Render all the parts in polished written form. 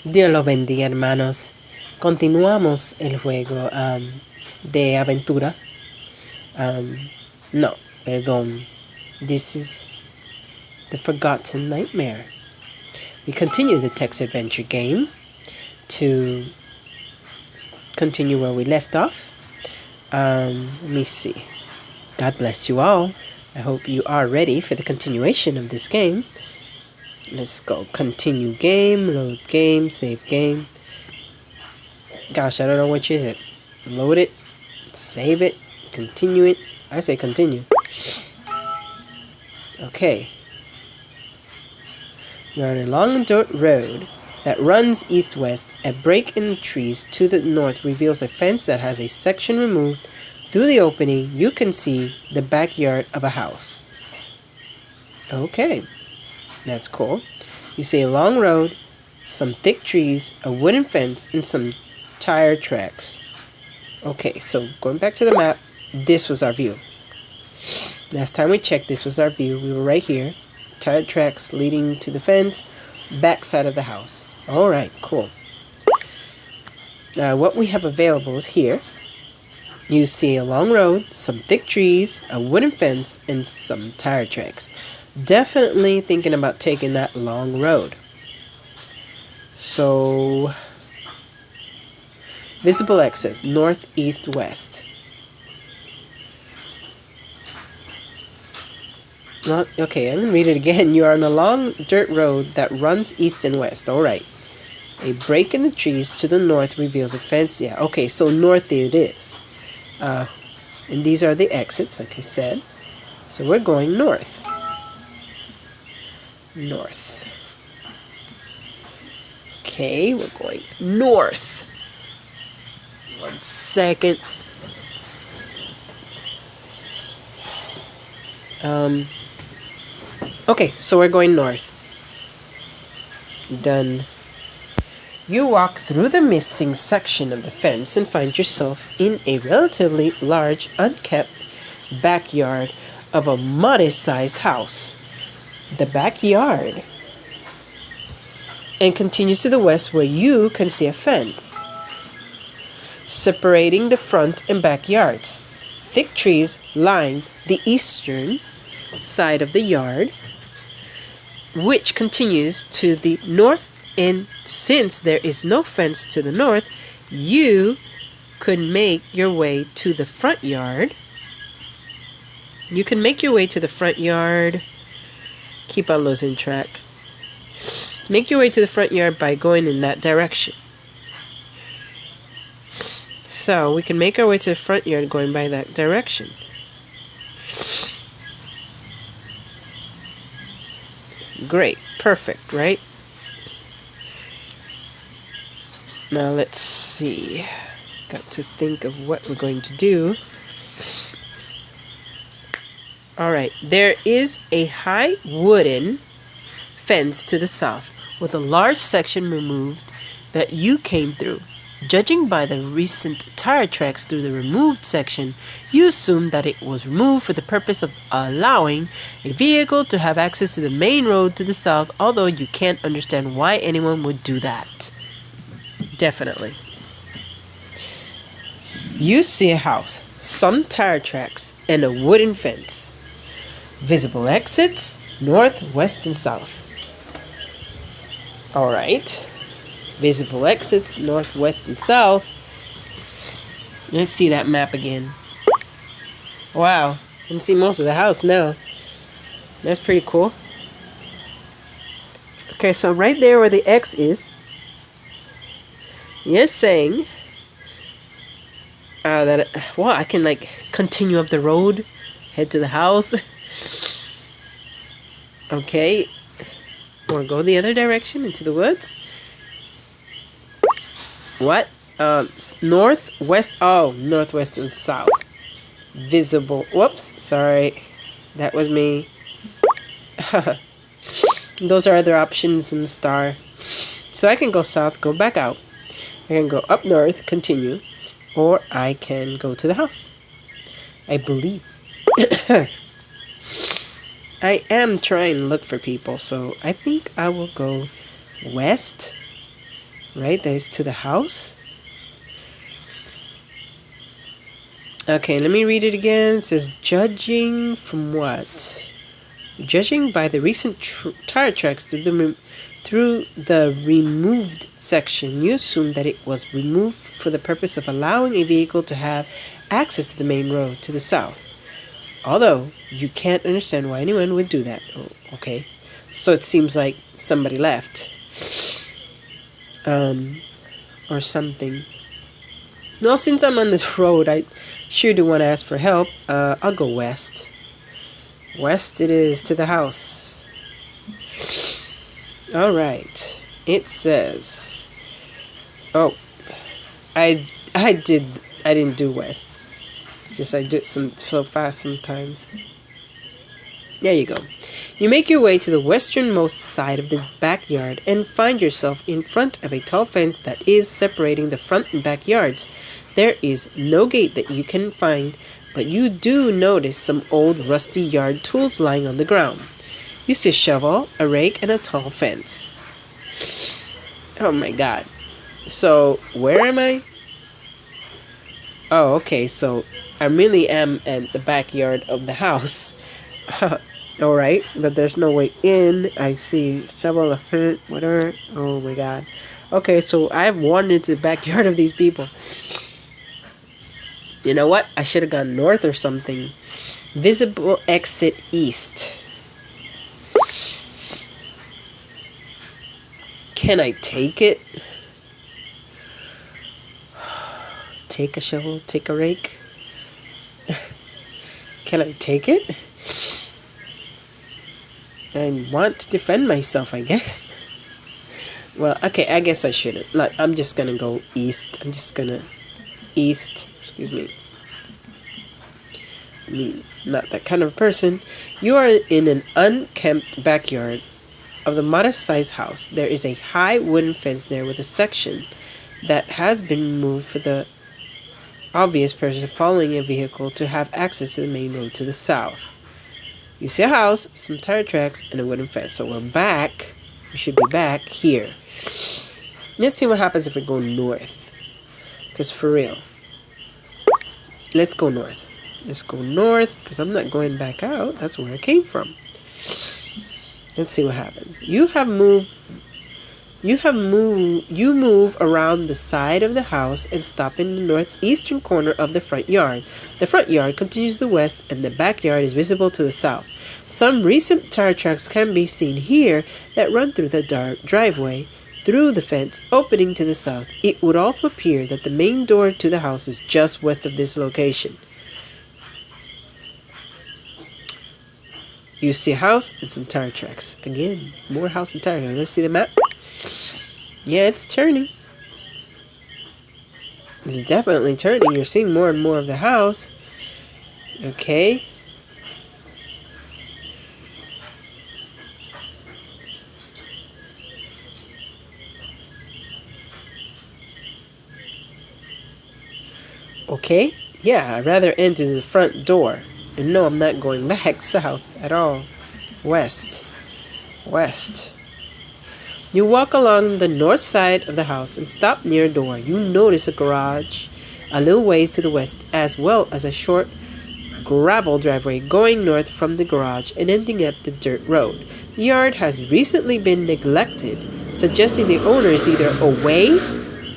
Dios los bendiga, hermanos. Continuamos el juego de aventura. No, perdón. This is the Forgotten Nightmare. We continue the text adventure game to continue where we left off. Let me see. God bless you all. I hope you are ready for the continuation of this game. Let's go. Continue game, load game, save game. Gosh, I don't know which is it. Load it, save it, continue it. I say continue. Okay. We're on a long dirt road that runs east-west. A break in the trees to the north reveals a fence that has a section removed. Through the opening, you can see the backyard of a house. Okay. That's cool. You see a long road, some thick trees, a wooden fence, and some tire tracks. Okay, so going back to the map, this was our view. Last time we checked, this was our view. We were right here. Tire tracks leading to the fence, back side of the house. Alright, cool. Now, what we have available is here. You see a long road, some thick trees, a wooden fence, and some tire tracks. Definitely thinking about taking that long road. So, visible exits, north, east, west. Okay, I'm going to read it again. You are on a long dirt road that runs east and west. Alright. A break in the trees to the north reveals a fence. Yeah, okay, so north it is. And these are the exits, like I said. So we're going north. North. Okay, we're going north. 1 second. Okay, so we're going north. Done. You walk through the missing section of the fence and find yourself in a relatively large, unkept backyard of a modest-sized house. The backyard. And continues to the west where you can see a fence separating the front and backyards. Thick trees line the eastern side of the yard, which continues to the north. And since there is no fence to the north, you could make your way to the front yard. You can make your way to the front yard. Keep on losing track. Make your way to the front yard by going in that direction. So we can make our way to the front yard going by that direction. Great. Perfect, right? Now let's see. Got to think of what we're going to do. Alright, there is a high wooden fence to the south with a large section removed that you came through. Judging by the recent tire tracks through the removed section, you assume that it was removed for the purpose of allowing a vehicle to have access to the main road to the south, although you can't understand why anyone would do that. Definitely. You see a house, some tire tracks, and a wooden fence. Visible exits, north, west, and south. Alright. Visible exits, north, west, and south. Let's see that map again. Wow. I can see most of the house now. That's pretty cool. Okay, so right there where the X is, you're saying that, well, I can like continue up the road, head to the house. Okay. Or go the other direction into the woods. What? North, west. Oh, northwest and south. Visible. Whoops. Sorry. That was me. Those are other options in the star. So I can go south, go back out. I can go up north, continue, or I can go to the house. I believe. I am trying to look for people, so I think I will go west right? That is to the house. Okay, let me read it again. It says, judging from what? Judging by the recent tire tracks through the removed section, you assume that it was removed for the purpose of allowing a vehicle to have access to the main road to the south. Although, you can't understand why anyone would do that. Oh, okay. So it seems like somebody left. Or something. Well, since I'm on this road, I sure do want to ask for help. I'll go west. West it is to the house. Alright. It says... Oh. I didn't do west. It's just I do it so fast sometimes. There you go. You make your way to the westernmost side of the backyard and find yourself in front of a tall fence that is separating the front and backyards. There is no gate that you can find, but you do notice some old rusty yard tools lying on the ground. You see a shovel, a rake, and a tall fence. Oh my god. So, where am I? Oh, okay, so I really am at the backyard of the house. Alright, but there's no way in. I see shovel, a fence, whatever. Oh my god. Okay, so I've wandered into the backyard of these people. You know what? I should have gone north or something. Visible exit east. Can I take it? Take a shovel, take a rake. Can I take it? I want to defend myself, I guess. Well, okay, I guess I shouldn't. Like, I'm just gonna go east. East. Excuse me. I mean, not that kind of person. You are in an unkempt backyard of the modest-sized house. There is a high wooden fence there with a section that has been removed for the obvious purpose of following a vehicle to have access to the main road to the south. You see a house, some tire tracks, and a wooden fence. So we're back. We should be back here. Let's see what happens if we go north. Because for real. Let's go north. Let's go north, because I'm not going back out. That's where I came from. Let's see what happens. You move around the side of the house and stop in the northeastern corner of the front yard. The front yard continues to the west, and the backyard is visible to the south. Some recent tire tracks can be seen here that run through the driveway, through the fence opening to the south. It would also appear that the main door to the house is just west of this location. You see a house and some tire tracks. Again, more house and tire tracks. Let's see the map. Yeah, it's turning. It's definitely turning. You're seeing more and more of the house. Okay. Okay. Yeah, I'd rather enter the front door. And no, I'm not going back south at all. West. West. You walk along the north side of the house and stop near a door. You notice a garage a little ways to the west, as well as a short gravel driveway going north from the garage and ending at the dirt road. The yard has recently been neglected, suggesting the owner is either away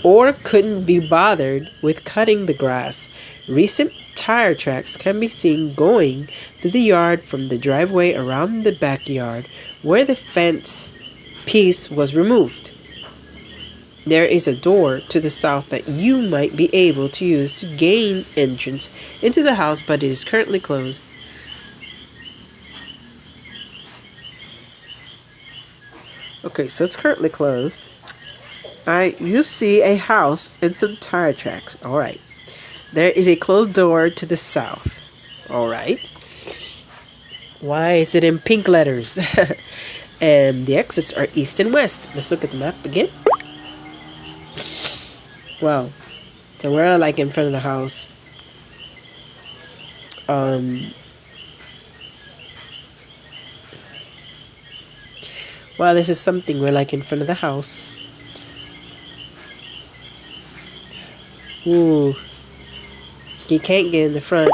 or couldn't be bothered with cutting the grass. Recent tire tracks can be seen going through the yard from the driveway around the backyard where the fence piece was removed. There is a door to the south that you might be able to use to gain entrance into the house, but it is currently closed. Okay, so it's currently closed. You see a house and some tire tracks. Alright. There is a closed door to the south. Alright. Why is it in pink letters? And the exits are east and west. Let's look at the map again. Wow. So we're like in front of the house. Wow, this is something. We're like in front of the house. Ooh. You can't get in the front.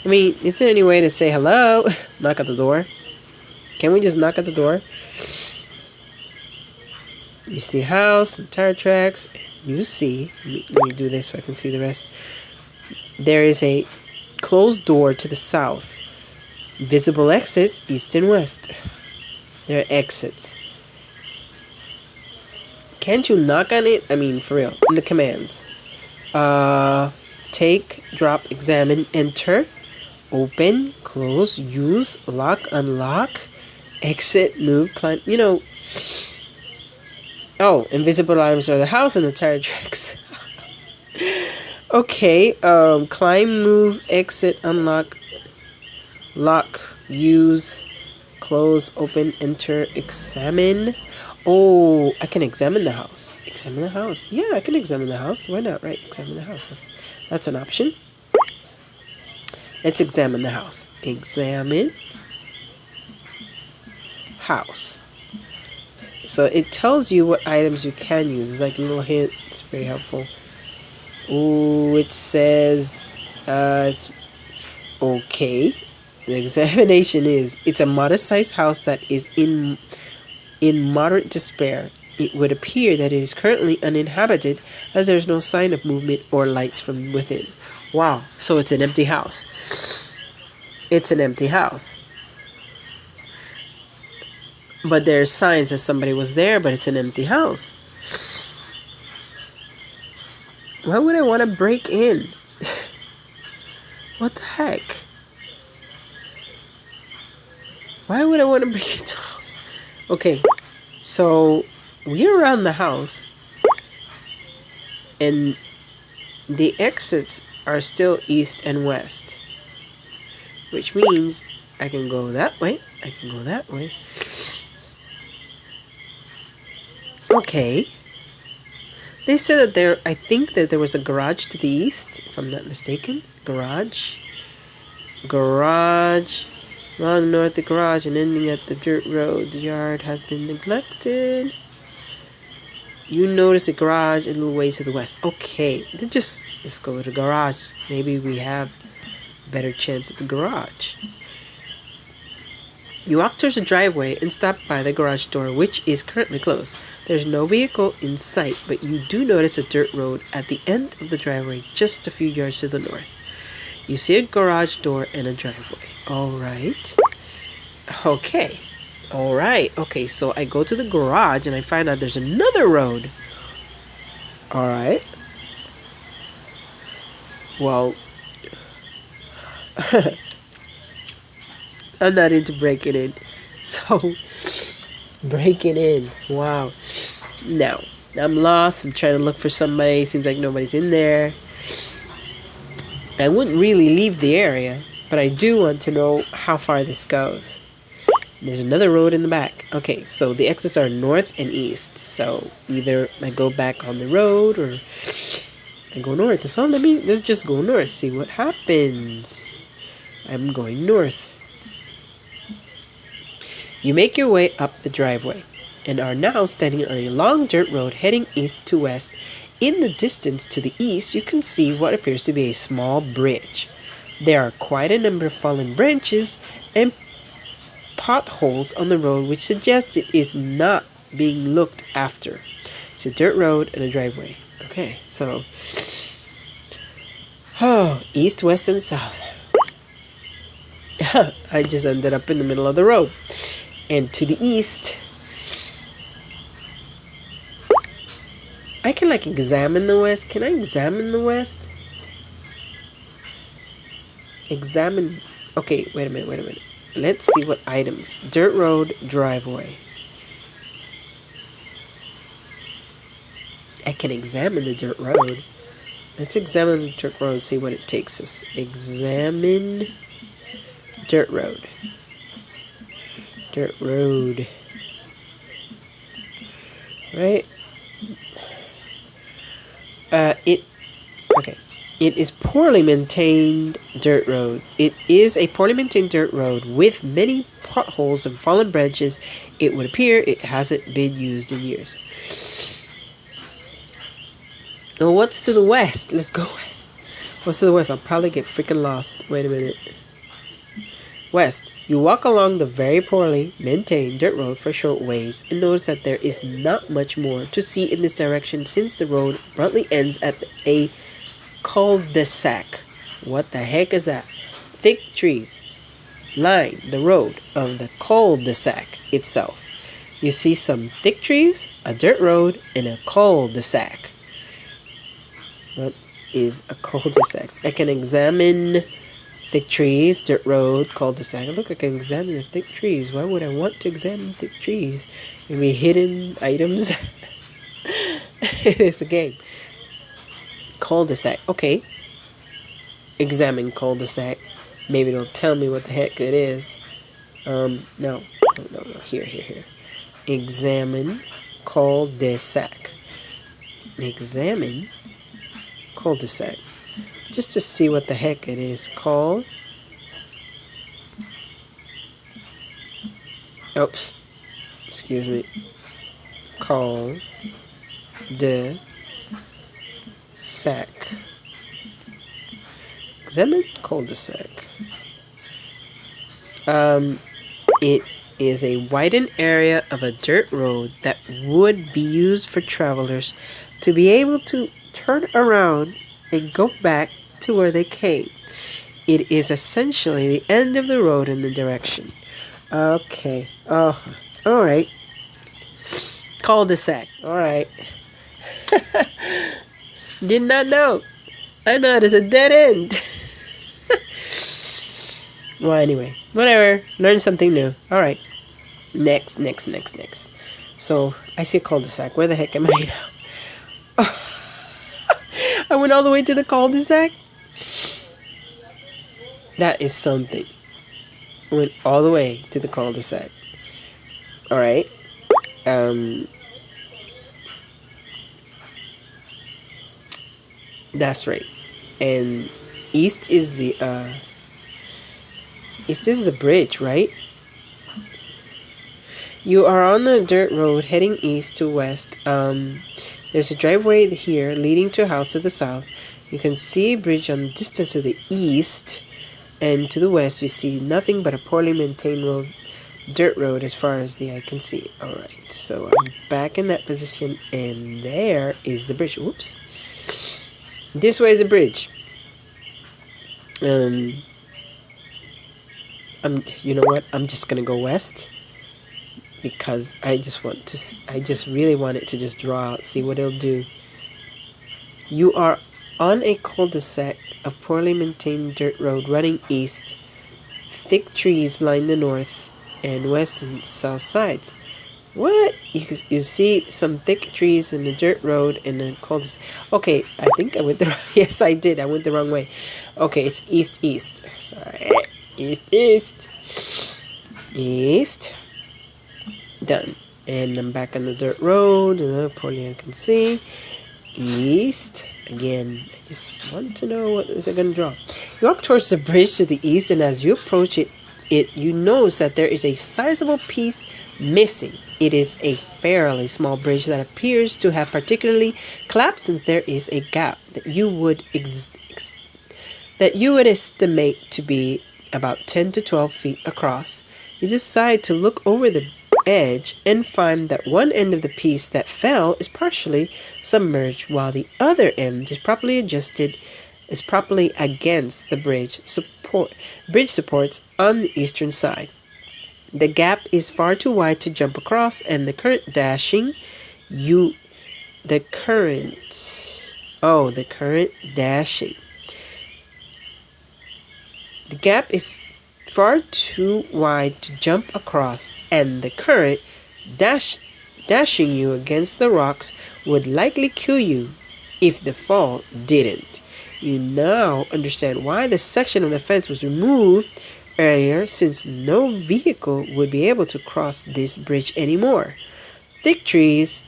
I mean, is there any way to say hello? Knock at the door. Can we just knock at the door? You see a house, some tire tracks, and you see, let me do this so I can see the rest. There is a closed door to the south. Visible exits, east and west. There are exits. Can't you knock on it? I mean, for real. In the commands. Take, drop, examine, enter, open, close, use, lock, unlock, exit, move, climb. You know. Oh, invisible items are the house and the tire tracks. Okay. Climb, move, exit, unlock, lock, use, close, open, enter, examine. Oh, I can examine the house. Examine the house. Yeah, I can examine the house. Why not, right? Examine the house. That's an option. Let's examine the house. Examine house. So it tells you what items you can use. It's like a little hint. It's very helpful. Ooh, it says, okay. The examination is, it's a modest-sized house that is in moderate despair. It would appear that it is currently uninhabited, as there is no sign of movement or lights from within. Wow, so it's an empty house. It's an empty house. But there's signs that somebody was there, but it's an empty house. Why would I want to break in? What the heck? Why would I want to break into a house? Okay, so we're around the house, and the exits are still east and west, which means I can go that way, I can go that way. Okay. They said that there, I think that there was a garage to the east, if I'm not mistaken. Garage, long north the garage and ending at the dirt road. The yard has been neglected. You notice a garage a little ways to the west. Okay, let's go to the garage. Maybe we have a better chance at the garage. You walk towards the driveway and stop by the garage door, which is currently closed. There's no vehicle in sight, but you do notice a dirt road at the end of the driveway, just a few yards to the north. You see a garage door and a driveway. Alright. Okay. Alright. Okay, so I go to the garage and I find out there's another road. Alright. Well, I'm not into breaking in. So, breaking in. Wow. Now, I'm lost. I'm trying to look for somebody. Seems like nobody's in there. I wouldn't really leave the area, but I do want to know how far this goes. There's another road in the back. Okay, so the exits are north and east. So, either I go back on the road or I go north. So, let's just go north. See what happens. I'm going north. You make your way up the driveway and are now standing on a long dirt road heading east to west. In the distance to the east, you can see what appears to be a small bridge. There are quite a number of fallen branches and potholes on the road, which suggests it is not being looked after. It's a dirt road and a driveway. Okay, so east, west, and south. I just ended up in the middle of the road. And to the east, I can examine the west. Can I examine the west? Examine. Okay, wait a minute. Let's see what items. Dirt road, driveway. I can examine the dirt road. Let's examine the dirt road, see what it takes us. Examine dirt road. Dirt road. Right? It is poorly maintained dirt road. It is a poorly maintained dirt road with many potholes and fallen branches. It would appear it hasn't been used in years. Oh, what's to the west? Let's go west. What's to the west? I'll probably get freaking lost. Wait a minute. West. You walk along the very poorly maintained dirt road for a short ways and notice that there is not much more to see in this direction since the road abruptly ends at a cul-de-sac. What the heck is that? Thick trees line the road of the cul-de-sac itself. You see some thick trees, a dirt road, and a cul-de-sac. What is a cul-de-sac? I can examine thick trees, dirt road, cul-de-sac. Look, I can examine the thick trees. Why would I want to examine thick trees? Maybe hidden items? It is a game. Cul-de-sac. Okay. Examine cul-de-sac. Maybe it'll tell me what the heck it is. No. Here. Examine cul-de-sac. Examine cul-de-sac. Just to see what the heck it is called. Oops. Excuse me. Cul-de-sac. Examine cul-de-sac. It is a widened area of a dirt road that would be used for travelers to be able to turn around and go back to where they came. It is essentially the end of the road in the direction. Okay. Oh, all right. Cul-de-sac. All right. Did not know. I know it is a dead end. Well, anyway, whatever. Learn something new. All right. Next. So I see a cul-de-sac. Where the heck am I now? I went all the way to the cul-de-sac. That is something. I went all the way to the cul-de-sac. All right. That's right. And east is the bridge, right? You are on the dirt road heading east to west. There's a driveway here leading to a house to the south. You can see a bridge on the distance to the east, and to the west you see nothing but a poorly maintained dirt road as far as the eye can see. Alright, so I'm back in that position, and there is the bridge. Oops. This way is the bridge. You know what? I'm just gonna go west. Because I just really want it to just draw out, see what it'll do. You are on a cul-de-sac of poorly maintained dirt road running east. Thick trees line the north and west and south sides. What? You see some thick trees in the dirt road and the cul-de-sac. Okay, I think I went the wrong. Yes, I did. I went the wrong way. Okay, it's east. Sorry, east. Done. And I'm back on the dirt road. Poorly I can see. East. Again, I just want to know what they're going to draw. You walk towards the bridge to the east, and as you approach it, you notice that there is a sizable piece missing. It is a fairly small bridge that appears to have particularly collapsed, since there is a gap that you would estimate to be about 10 to 12 feet across. You decide to look over the edge and find that one end of the piece that fell is partially submerged, while the other end is properly against the bridge supports on the eastern side. The gap is far too wide to jump across, and the current dashing The gap is far too wide to jump across, and the current dashing you against the rocks would likely kill you if the fall didn't. You now understand why the section of the fence was removed earlier, since no vehicle would be able to cross this bridge anymore. Thick trees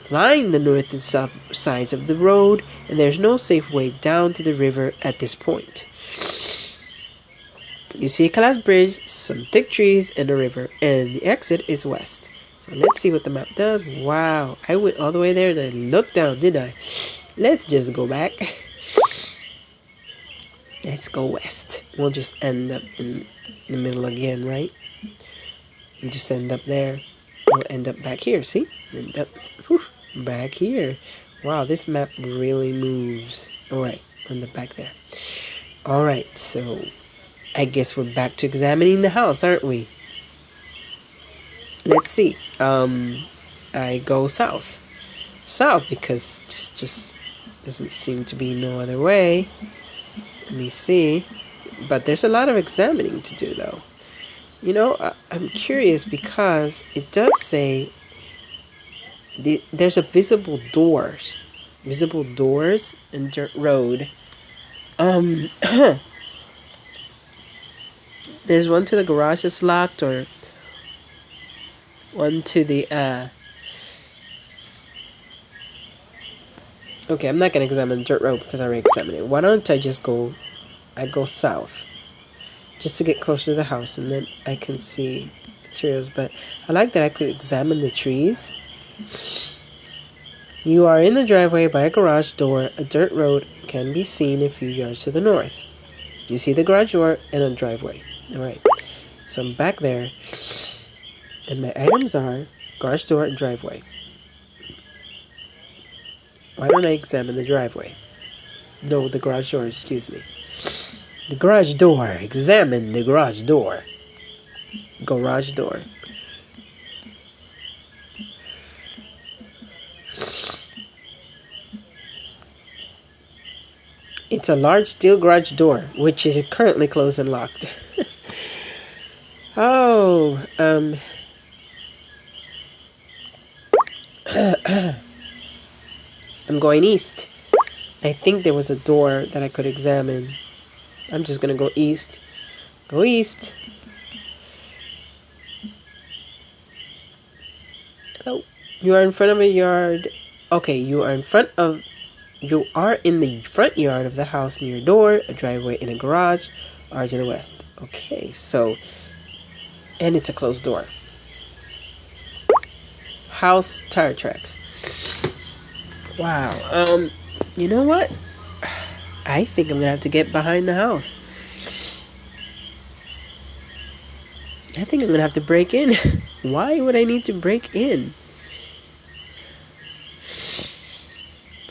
line the north and south sides of the road, and there's no safe way down to the river at this point. You see a collapsed bridge, some thick trees, and a river, and the exit is west. So let's see what the map does. Wow, I went all the way there and I looked down, didn't I? Let's just go back. Let's go west. We'll just end up in the middle again, right? And just end up there. We'll end up back here, see? End up back here. Wow, this map really moves. Alright, on the back there. Alright, so I guess we're back to examining the house, aren't we? Let's see. I go south. South because just doesn't seem to be no other way. Let me see. But there's a lot of examining to do though. You know, I'm curious because it does say there's a visible doors in dirt road. There's one to the garage that's locked, or one to the okay, I'm not gonna examine dirt road because I already examined it. Why don't I just go south just to get closer to the house, and then I can see materials. But I like that I could examine the trees. You are in the driveway by a garage door. A dirt road can be seen a few yards to the north. You see the garage door and a driveway. Alright, so I'm back there, and my items are garage door and driveway. Why don't I examine the driveway? No, the garage door, excuse me. The garage door. Examine the garage door. Garage door. It's a large steel garage door, which is currently closed and locked. Oh, I'm going east. I think there was a door that I could examine. I'm just gonna go east. Go east. Oh, you are in front of a yard. Okay, you are in the front yard of the house near a door, a driveway, and a garage are to the west. Okay, so, and it's a closed door. House tire tracks. Wow. You know what? I think I'm gonna have to get behind the house. I think I'm gonna have to break in. Why would I need to break in?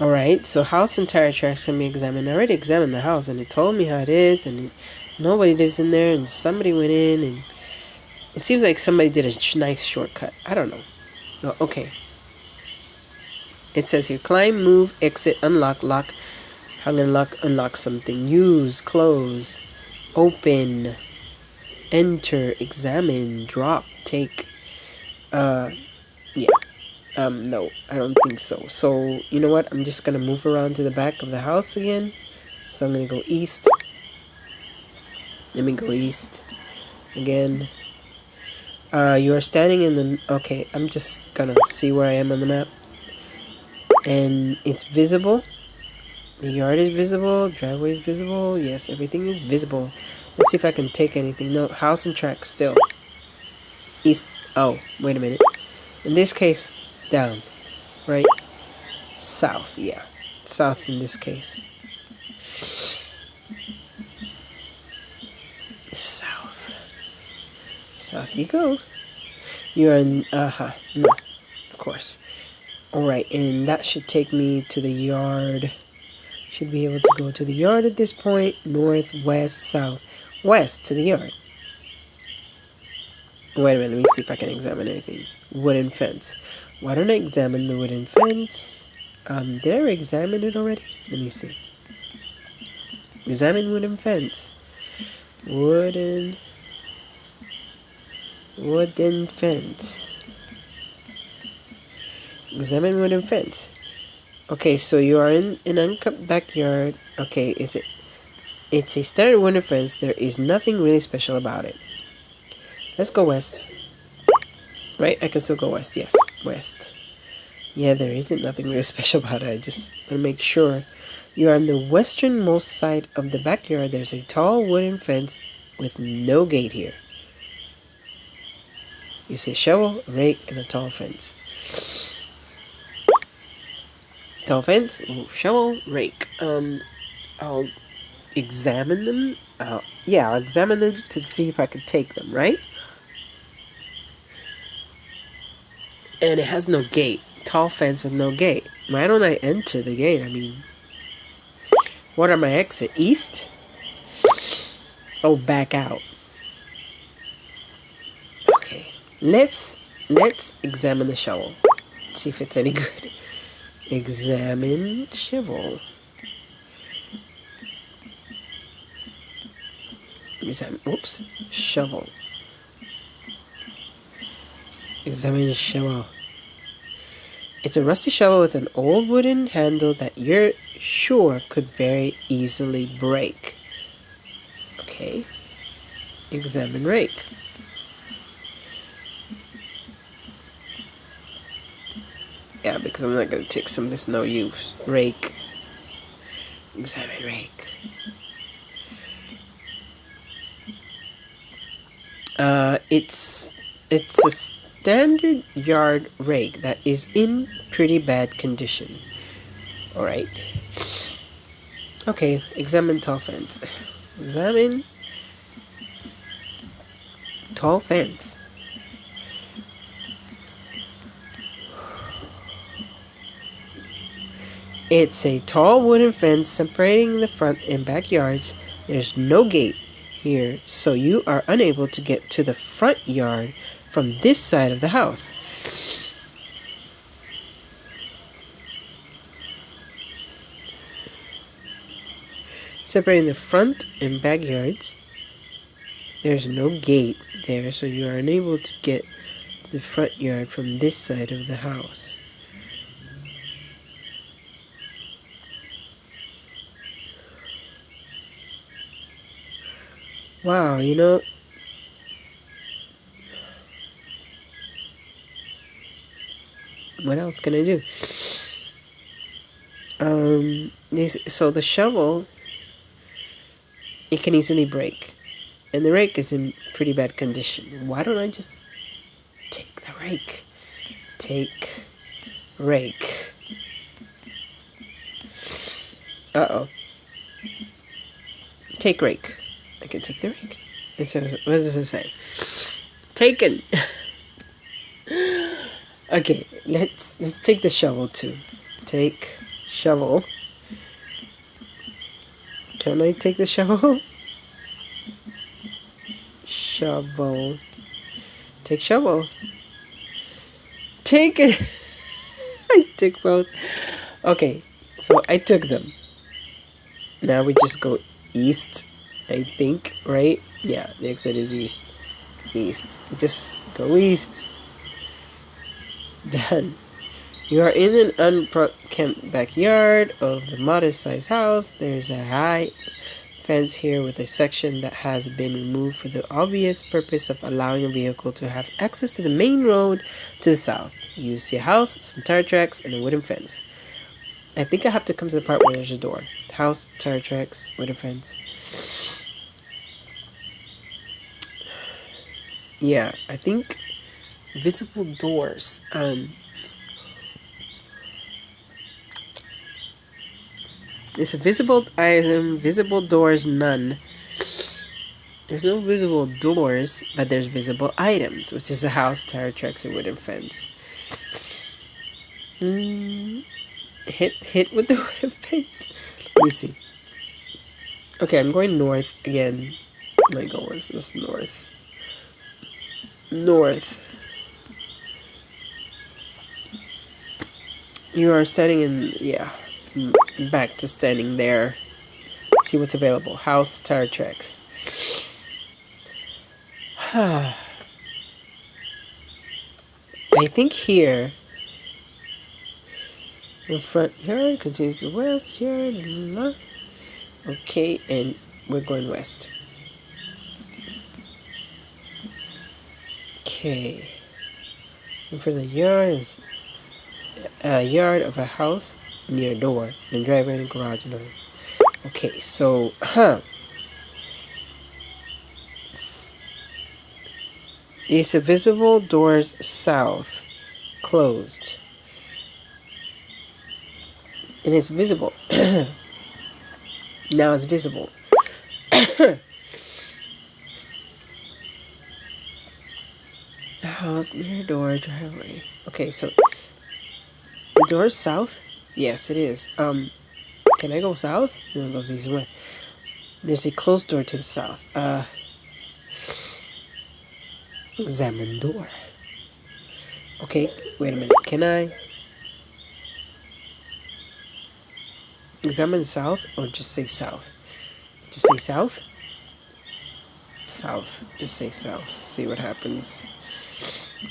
Alright, so house and tire tracks can be examined. I already examined the house and it told me how it is, and nobody lives in there, and somebody went in, and it seems like somebody did a nice shortcut. I don't know. Oh, okay. It says here, climb, move, exit, unlock, lock. I'm gonna unlock something. Use, close, open, enter, examine, drop, take. Yeah. No, I don't think so. So, you know what? I'm just gonna move around to the back of the house again. So I'm gonna go east. Let me go east again. You are standing in the... Okay, I'm just gonna see where I am on the map. And it's visible. The yard is visible. Driveway is visible. Yes, everything is visible. Let's see if I can take anything. No, house and track still. East. Oh, wait a minute. In this case, down. Right? South, yeah. South in this case. South. South you go. You're in... No, of course. Alright, and that should take me to the yard. Should be able to go to the yard at this point. North, west, south. West to the yard. Wait a minute, let me see if I can examine anything. Wooden fence. Why don't I examine the wooden fence? Did I examine it already? Let me see. Examine wooden fence. Wooden fence. Examine wooden fence. Okay, so you are in an unkept backyard. Okay, it's a standard wooden fence. There is nothing really special about it. Let's go west. Right? I can still go west. Yes, west. Yeah, there isn't nothing really special about it. I just want to make sure. You are on the westernmost side of the backyard. There's a tall wooden fence with no gate here. You see a shovel, a rake, and a tall fence. Tall fence, shovel, rake. I'll examine them. I'll examine them to see if I can take them, right? And it has no gate. Tall fence with no gate. Why don't I enter the gate? I mean, what are my exit? East? Oh, back out. Okay. Let's examine the shovel. See if it's any good. Examine shovel. Oops. Shovel. Examine shovel. It's a rusty shovel with an old wooden handle that you're sure could very easily break. Okay. Examine rake. Yeah, because I'm not going to take some of this no use. Rake. Examine rake. It's a standard yard rake that is in pretty bad condition. Alright. Okay, examine tall fence. Examine tall fence. It's a tall wooden fence separating the front and backyards. There's no gate here, so you are unable to get to the front yard from this side of the house. Separating the front and backyards. There's no gate there, so you are unable to get to the front yard from this side of the house. Wow, you know, what else can I do? So the shovel, it can easily break, and the rake is in pretty bad condition. Why don't I just take the rake? Take rake. Uh-oh. Take rake. I can take the rake. It says, what does it say? Taken. Okay, let's take the shovel too. Take shovel. Can I take the shovel? Shovel. Take shovel. Take it. I took both. Okay, so I took them. Now we just go east, I think, right? Yeah, the exit is east. East. Just go east. Done. You are in an unkempt backyard of the modest-sized house. There's a high fence here with a section that has been removed for the obvious purpose of allowing a vehicle to have access to the main road to the south. You see a house, some tire tracks, and a wooden fence. I think I have to come to the part where there's a door. House, tire tracks, wooden fence. Yeah, I think visible doors. It's a visible item, visible doors, none. There's no visible doors, but there's visible items, which is a house, tire tracks, or wooden fence. Hit with the wooden fence. Let me see. Okay, I'm going north again. My goal is this north. North. You are standing in, yeah, back to standing there. See what's available. House, tire tracks. I think here, in front yard, continues to west yard, blah. Okay, and we're going west. Okay. And for the yard is a yard of a house near a door, and driveway and garage door. Okay, so, It's a visible doors south, closed. And it's visible. Now it's visible. The house near door, driveway. Okay, so the door is south? Yes, it is. Can I go south? No, it goes east way. There's a closed door to the south. Examine door. Okay, wait a minute. Can I examine south or just say south? Just say south? South. Just say south. See what happens.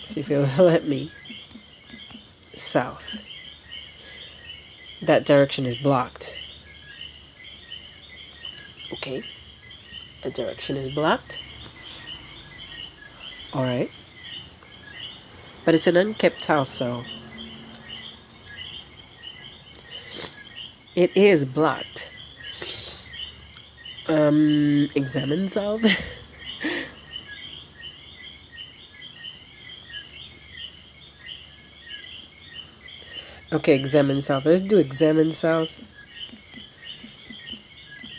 See if it'll let me. South. That direction is blocked. Okay. That direction is blocked. Alright. But it's an unkept house, so it is blocked. Examine south. Okay, examine south. Let's do examine south.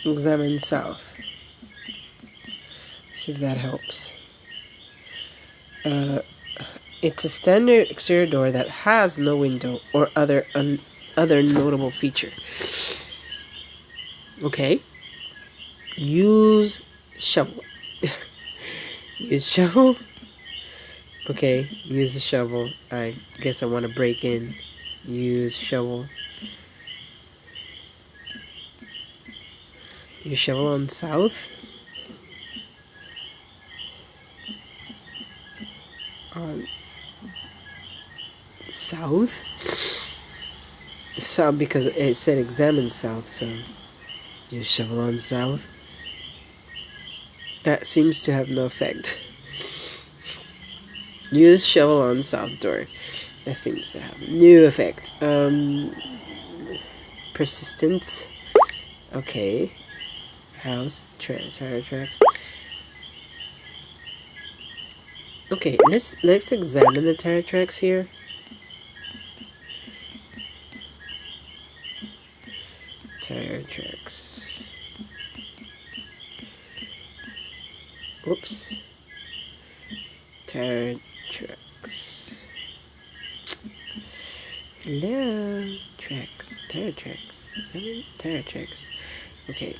Examine south. See if that helps. It's a standard exterior door that has no window or other notable feature. Okay. Use shovel. Use shovel. Okay, use the shovel. I guess I want to break in. Use shovel. Use shovel on south. On south. South because it said examine south, so use shovel on south. That seems to have no effect. Use shovel on south door. That seems to have no effect. Persistence. Okay. House. Tire tracks. Okay, let's examine the tire tracks here. Tire tracks. Whoops. Tire tracks. Hello. Tracks. Tire tracks. Tire tracks. Okay.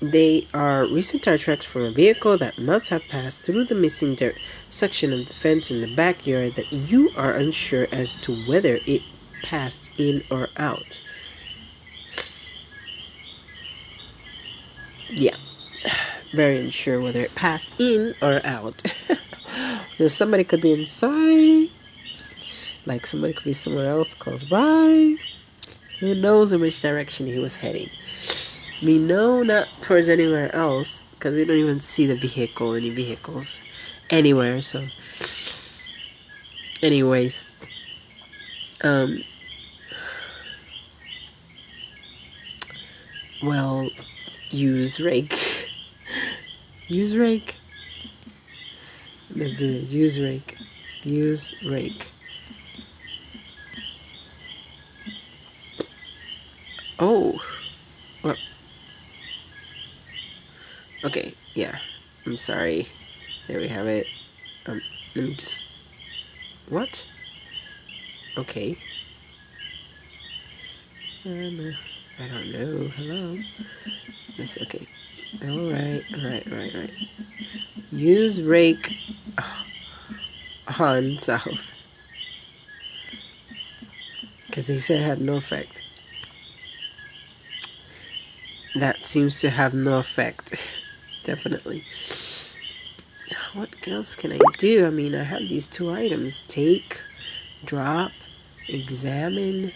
They are recent tire tracks from a vehicle that must have passed through the missing dirt section of the fence in the backyard that you are unsure as to whether it passed in or out. Yeah. Very unsure whether it passed in or out. There's somebody could be inside. Like somebody could be somewhere else close by. Who knows in which direction he was heading. We know not towards anywhere else because we don't even see the vehicle, any vehicles anywhere. So, anyways, well, use rake. Use rake. Let's do this. Use rake. Use rake. Oh. Well. Okay, yeah. I'm sorry. There we have it. Let me just... What? Okay. I don't know. Hello? Yes, okay. Alright. Use rake on south. Because he said it had no effect. That seems to have no effect. Definitely. What else can I do? I mean, I have these two items. Take, drop, examine,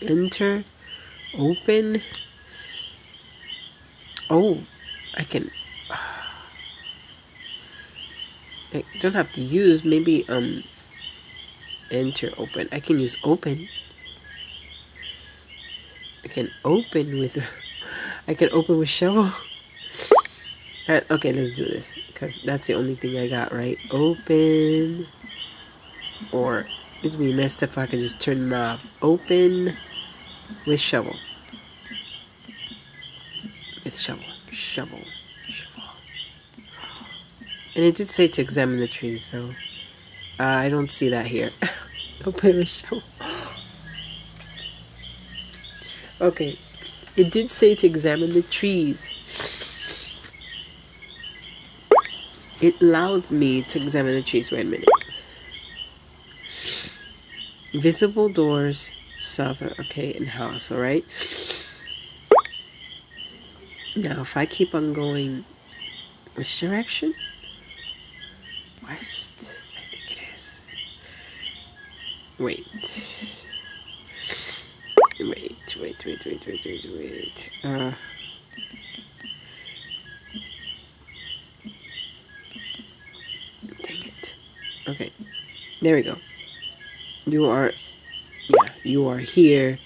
enter, open. Oh, I can... I don't have to use, maybe, enter, open. I can use open. I can open with shovel. Okay, let's do this because that's the only thing I got, right? Open or It'd be messed up if I could just turn the knob. Open with shovel. With shovel. Shovel. Shovel. And it did say to examine the trees, so I don't see that here. Open with shovel. Okay. It did say to examine the trees. It allows me to examine the trees. Wait a minute. Visible doors, south, okay, and house, alright? Now, if I keep on going, which direction? West, I think it is. Wait. Dang it. Okay, there we go. You are here.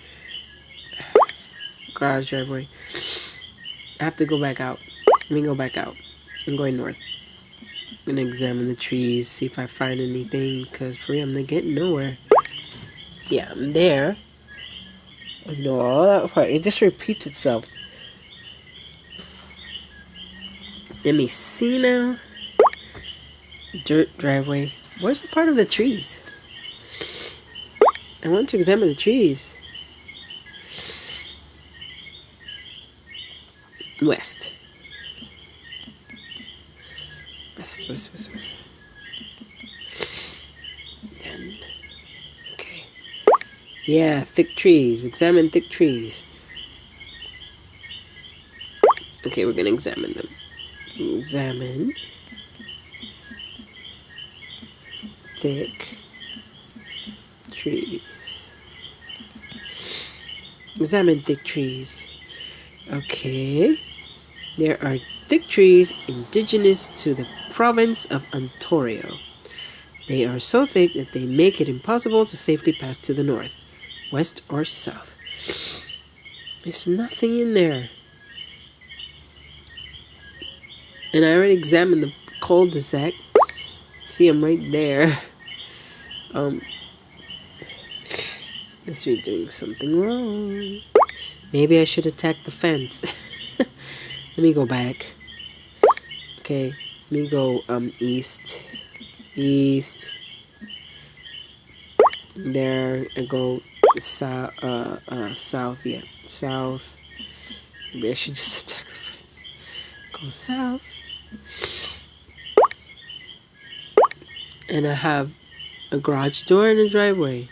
Garage driveway. I have to go back out. Let me go back out. I'm going north. I'm gonna examine the trees, see if I find anything, because for real, I'm not getting nowhere. Yeah, I'm there. I know all that part. It just repeats itself. Let me see now. Dirt driveway. Where's the part of the trees? I want to examine the trees. West. West. Then. Okay. Yeah, thick trees. Examine thick trees. Okay, we're gonna examine them. Examine. Thick trees. Examine thick trees. Okay. There are thick trees indigenous to the province of Ontario. They are so thick that they make it impossible to safely pass to the north, west, or south. There's nothing in there. And I already examined the cul-de-sac. See, I'm right there. Must be doing something wrong. Maybe I should attack the fence. Let me go back. Okay, let me go east. There I go south. South. Yeah, south. Maybe I should just attack the fence. Go south. And I have a garage door and a driveway.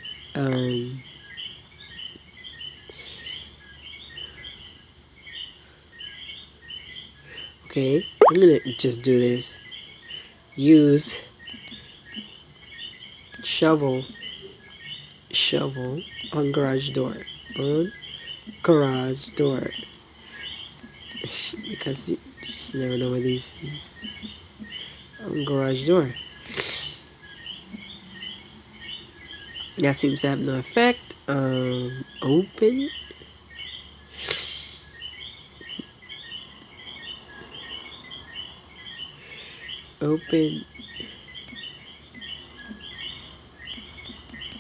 Okay, I'm gonna just do this. Use shovel on garage door. On garage door. Because you just never know with these things. On garage door. That seems to have no effect. Open. Open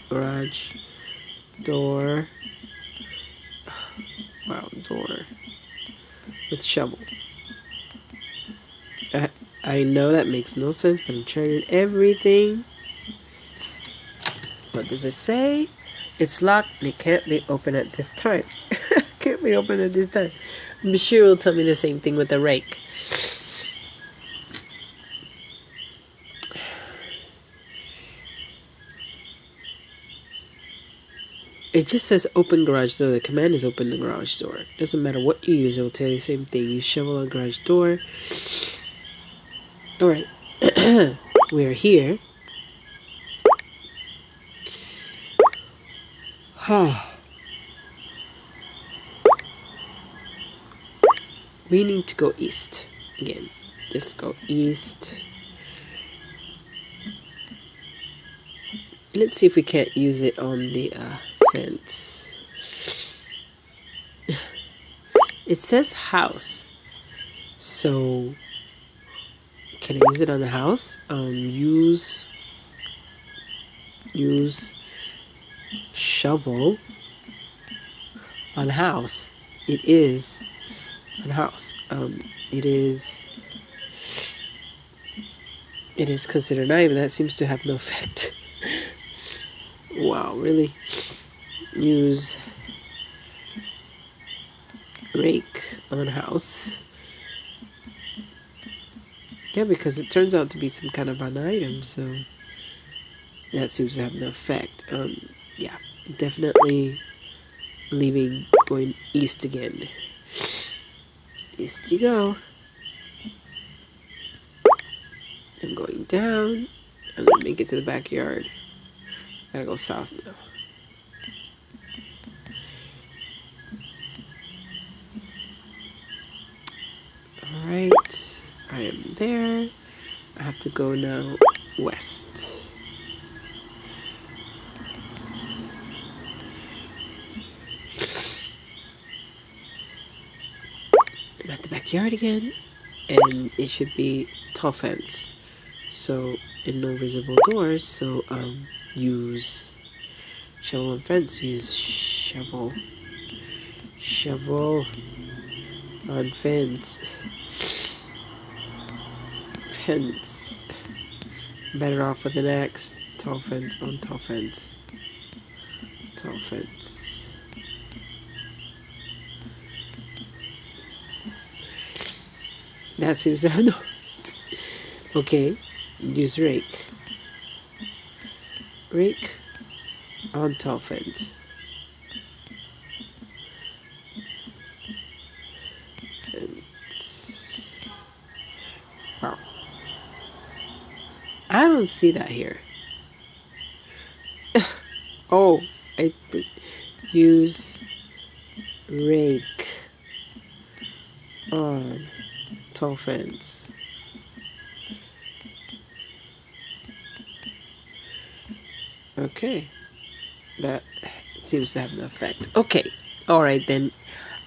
garage door. Wow, door with shovel. I know that makes no sense, but I'm trying everything. What does it say? It's locked and it can't be opened at this time. Can't be opened at this time. I'm sure it'll tell me the same thing with the rake. It just says open garage door. The command is open the garage door. Doesn't matter what you use, it will tell you the same thing. You shovel on garage door. Alright. We're here. We need to go east. Again. Just go east. Let's see if we can't use it on the fence. It says house. So can I use it on the house? Use shovel on house. It is on house. It is considered knife. That seems to have no effect. Wow, really? Use rake on house. Yeah, because it turns out to be some kind of an item, so that seems to have no effect. Yeah, definitely going east again. East you go. I'm going down. I'm gonna make it to the backyard. Gotta go south now. Alright, I am there. I have to go now west. I'm at the backyard again, and it should be tall fence. So, and no visible doors, so use shovel and fence, use shovel on fence. Fence. Better off with an axe. Tall fence on tall fence. Tall fence. That seems to have no. Okay, use rake. Rake on tall fence. Wow. I don't see that here. Oh, I use rake on tall fence. Okay, that seems to have an effect. Okay, alright then.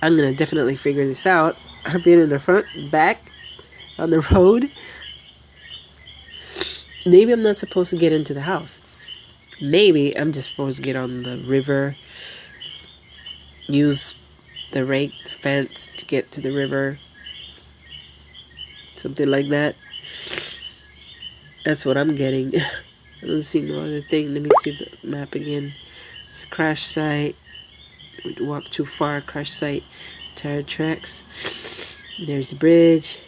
I'm gonna definitely figure this out. I've been in the front, back, on the road. Maybe I'm not supposed to get into the house. Maybe I'm just supposed to get on the river, use the rake, the fence to get to the river. Something like that. That's what I'm getting. I don't see no other thing. Let me see the map again. It's a crash site. Walk too far, crash site. Tire tracks. There's the bridge.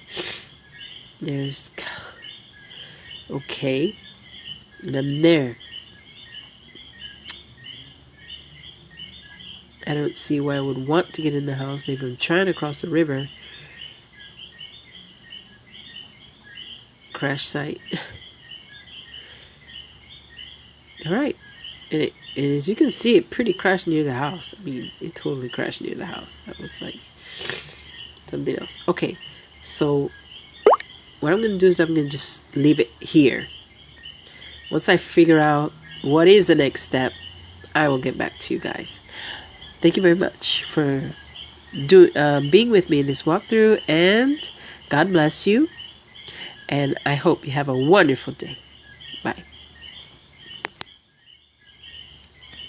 There's... Okay. And I'm there. I don't see why I would want to get in the house. Maybe I'm trying to cross the river. Crash site. Alright. And as you can see, it pretty crashed near the house. I mean, it totally crashed near the house. That was like something else. Okay. So what I'm going to do is I'm going to just leave it here. Once I figure out what is the next step, I will get back to you guys. Thank you very much for being with me in this walkthrough, and God bless you. And I hope you have a wonderful day. Bye.